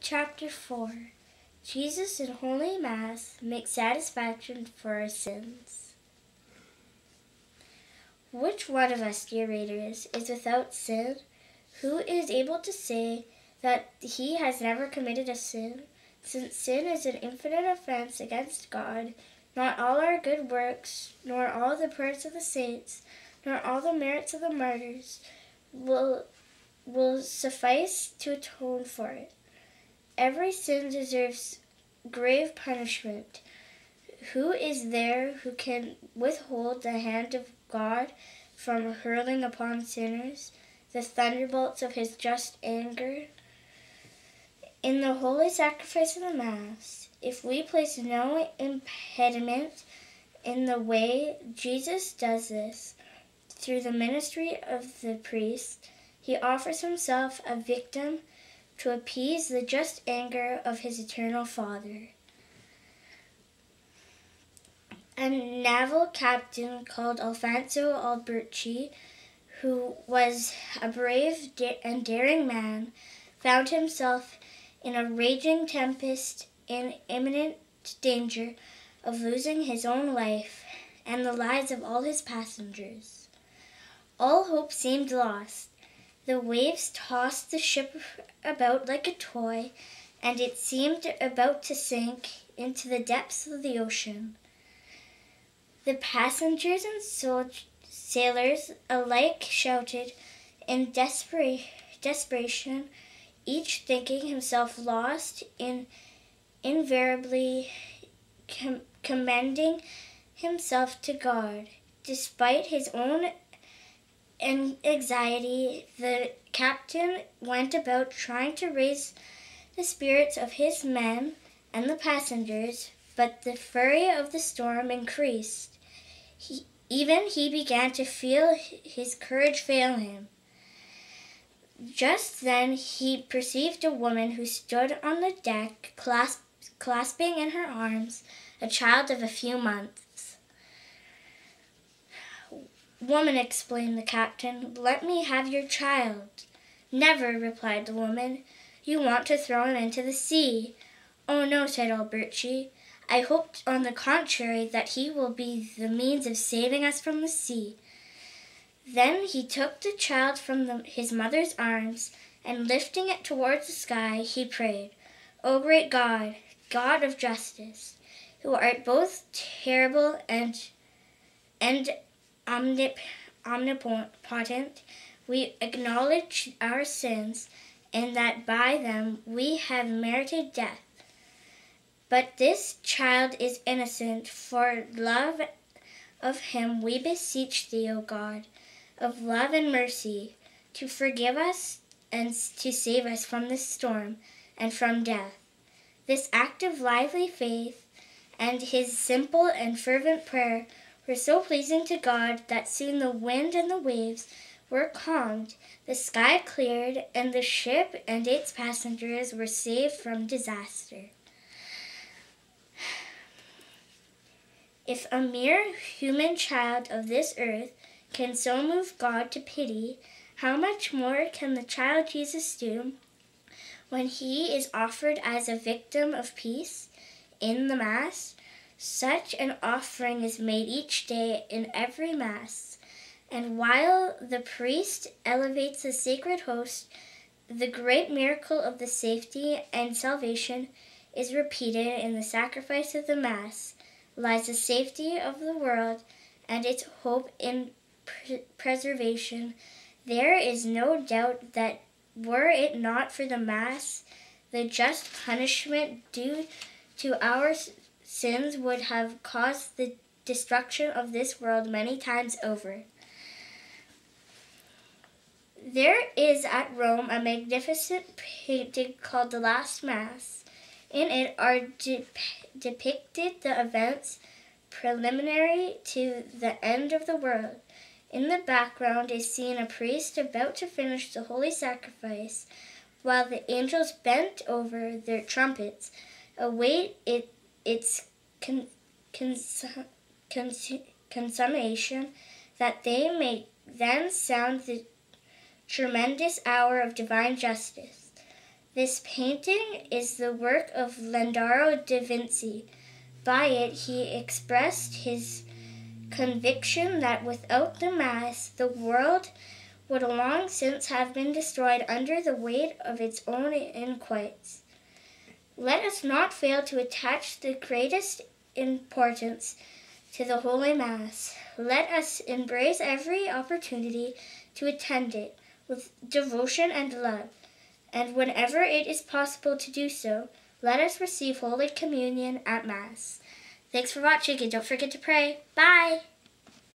Chapter 4. Jesus in Holy Mass makes satisfaction for our sins. Which one of us, dear readers, is without sin? Who is able to say that he has never committed a sin? Since sin is an infinite offense against God, not all our good works, nor all the prayers of the saints, nor all the merits of the martyrs will suffice to atone for it. Every sin deserves grave punishment. Who is there who can withhold the hand of God from hurling upon sinners the thunderbolts of his just anger? In the holy sacrifice of the Mass, if we place no impediment in the way, Jesus does this. Through the ministry of the priest, he offers himself a victim to appease the just anger of his eternal Father. A naval captain called Alfonso Alberci, who was a brave and daring man, found himself in a raging tempest in imminent danger of losing his own life and the lives of all his passengers. All hope seemed lost. The waves tossed the ship about like a toy, and it seemed about to sink into the depths of the ocean. The passengers and sailors alike shouted in desperation, each thinking himself lost, invariably commending himself to God. Despite his own anxiety, the captain went about trying to raise the spirits of his men and the passengers, but the fury of the storm increased. He began to feel his courage fail him. Just then he perceived a woman who stood on the deck, clasping in her arms a child of a few months. "Woman," exclaimed the captain, "let me have your child." "Never," replied the woman. "You want to throw him into the sea." "Oh, no," said Alberci. "I hope, on the contrary, that he will be the means of saving us from the sea." Then he took the child from his mother's arms, and lifting it towards the sky, he prayed, "O great God, God of justice, who art both terrible and omnipotent, we acknowledge our sins, and that by them we have merited death. But this child is innocent. For love of him we beseech thee, O God, of love and mercy, to forgive us and to save us from this storm and from death." This act of lively faith and his simple and fervent prayer were so pleasing to God that soon the wind and the waves were calmed, the sky cleared, and the ship and its passengers were saved from disaster. If a mere human child of this earth can so move God to pity, how much more can the child Jesus do when he is offered as a victim of peace in the Mass? Such an offering is made each day in every Mass, and while the priest elevates the sacred host, the great miracle of the safety and salvation is repeated. In the sacrifice of the Mass lies the safety of the world and its hope in preservation. There is no doubt that were it not for the Mass, the just punishment due to our sins would have caused the destruction of this world many times over. There is at Rome a magnificent painting called The Last Mass. In it are depicted the events preliminary to the end of the world. In the background is seen a priest about to finish the holy sacrifice, while the angels bent over their trumpets await its consummation, that they may then sound the tremendous hour of divine justice. This painting is the work of Leonardo da Vinci. By it, he expressed his conviction that without the Mass, the world would long since have been destroyed under the weight of its own iniquities. Let us not fail to attach the greatest importance to the Holy Mass. Let us embrace every opportunity to attend it with devotion and love, and whenever it is possible to do so, let us receive Holy Communion at Mass. Thanks for watching, and don't forget to pray. Bye!